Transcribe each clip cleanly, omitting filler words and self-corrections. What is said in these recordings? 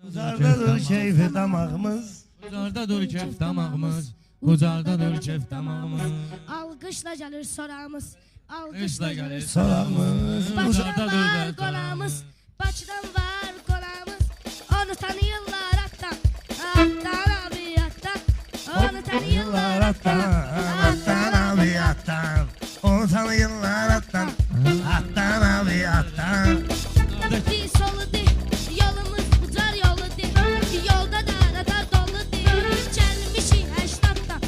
Uzardadır keyfi damağımız. Uzardadır keyf damağımız. Uzardadır keyf damağımız. Alqışla gəlir sorağımız. Alqışla gəlir sorağımız. Bakıdan var qonağımız. Bakıdan var qonağımız. Onu tanıyırlar attan. Attan abi attan. Onu tanıyırlar attan. Attan abi attan. Onu tanıyırlar attan. Attan abi attan. Bir soludur. Yolumuz ucar yoludur. Yolda da radar doludur. Gəlmişik 80'dan.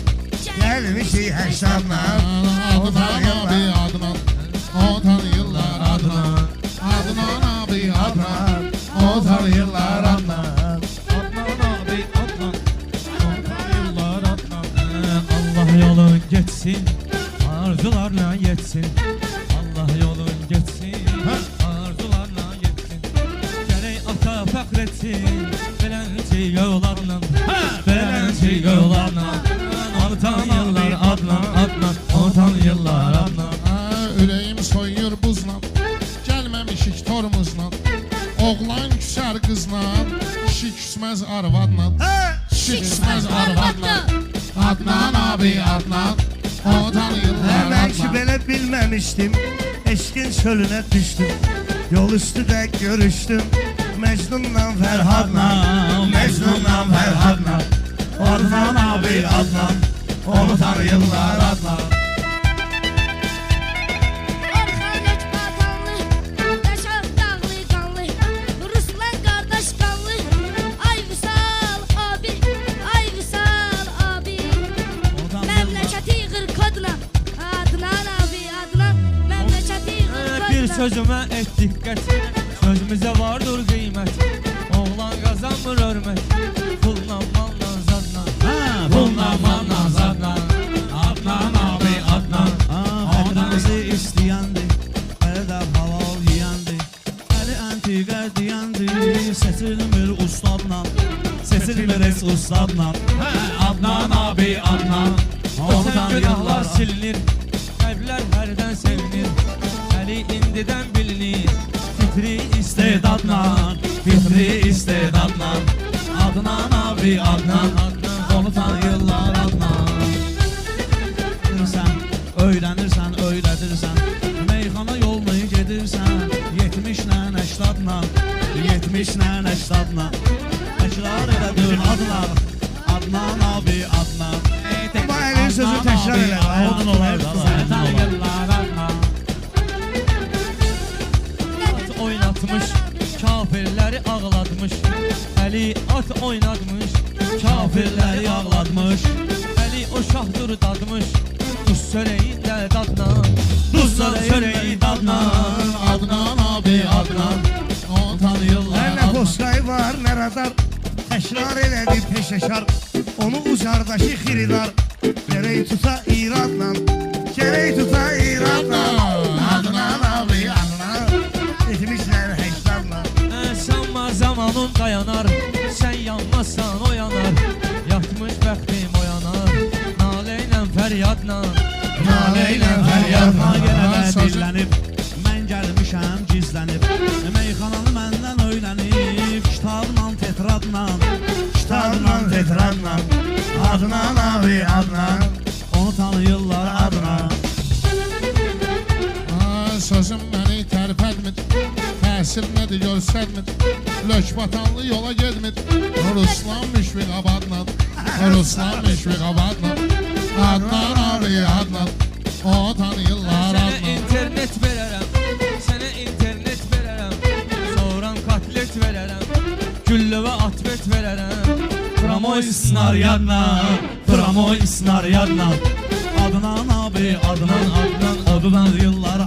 Gelmişik 80'dan. Adnan abi Adnan, o tanıyırlar Adnan. Adnan abi Adnan, o tanıyırlar Adnan. Adnan abi Adnan. Tanıyırlar Adnan. Allah yolun geçsin. Arzularla yetsin. Allah yolun geçsin. Arzularla yetsin. Gerek ata fəxretsin. Beləncə yollarla. Beləncə yollarla. Onu tanıyırlar Adnan. Adnan. Onu tanıyırlar Adnan. Ürəyim soyuyur buzla, gəlməmişik tormuzla. Oğlan küsər qızla, kişi küsməz arvadla. Kişi küsməz arvadla. Adnan abi Adnan, o tanıyırlar Ben ki Adnan. belə bilməmişdim. Eşkin çölüne düştüm. Yol üstüde görüştüm. Mecnun'la Ferhat'la. Mecnun'la Ferhat'la. Adnan abi Adnan. Onu tanıyırlar Adnan. Orxan göç batanlı. Qəşəng dağlı qanlı. Ruslan qardaş qanlı. Ay Vüsal abi. Ay Vüsal abi. Məmləkəti yığır kodla. Adnan abi Adnan. Məmləkəti yığır kodla. Bir sözümə et diqqət. Sözümüzə vardır qiymət. Oğlan qazanmır hörmət. Pulla malla zadla. Pulla malla zadla. Adnan abi Adnan. Xətrimizi istəyəndir, əli də halal yiyəndir. Əli əntiqə deyəndir, seçilmir ustadla. Seçilmir heç ustadla. Adnan abi Adnan. Ötən günahlar silinir. Qəlblər hərdən sevinir. Əli indidən bilinir. Fitri istedadla. Fitri istedadla. Adnan abi Adnan. Onu tanıyırlar Adnan. Öyrənirsən, öyrədirsən, meyxana yolunu gedirsən, 70-lə 80-la, 70-lə 80-la. Təkrar elədir adlar, Adnan abi Adnan. Bu elin sözü təkrar elə. Odun olar da, Səni tanıyırlar Adnan. At oynatmış, kafirləri ağlatmış. Əli at oynatmış, kafirləri ağlatmış. Əli o şahdır dadmış. Duz çörəyində dadla. Duz çörəyi dadla. Adnan abi Adnan, o tanıyırlar Ne Adnan. poskay var ne radar. Tekrar eledi peşeşar. Onu ucardaki xiridar. Gerek tuta iradla. Gerek tuta iradla. Adnan abi Adnan. Etmişler heşlarla. Sanma zamanın dayanar. Sən yanmazsan o yanar. Yatmış bəxtim oyanar. Nalə ilə fəryadla. Nalə ilə fəryadla. Gələnə dillənib, mən gəlmişəm gizlənib. Meyxananı məndən öyrənib, kitabla, tetradla. Kitabla tetradla. Adnan abi Adnan. Onu tanıyırlar Adnan. Sözüm məni tərpədmir, təsir nədir görsədmir. Lök batanlı yola gedmir, Ruslan müşfiq abadla. Ruslan müşfiq abadla. Adnan abi Adnan, o tanıyırlar Sənə Adnan. internet verərəm. Sənə internet verərəm. Soğuran kotlet verərəm. Güllü və atvet verərəm. Pramoy snaryadla, pramoy snaryadla. Adnan abi Adnan, Adnan, Adnan yıllar